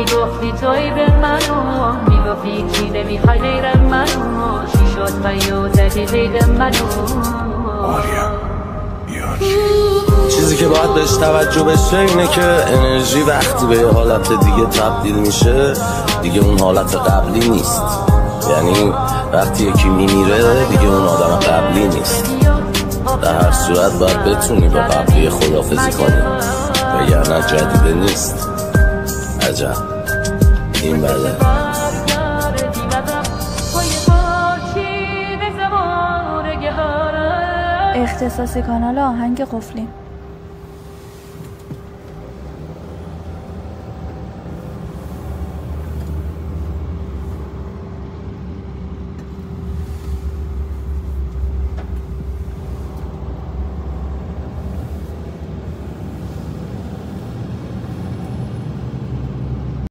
میگفتی توی به منو، میگفتی چی نمیخوای غیر منو، چی شد پیوزدی غیر منو. چیزی که باید بهش توجه بشه اینه که انرژی وقتی به یه حالت دیگه تبدیل میشه دیگه اون حالت قبلی نیست. یعنی وقتی یکی میمیره دیگه اون آدم قبلی نیست. در هر صورت باید بتونی با قبلی خداحافظی کنی وگرنه جدیده نیست. عجب این بده. اختصاصی کانال آهنگ قفلی.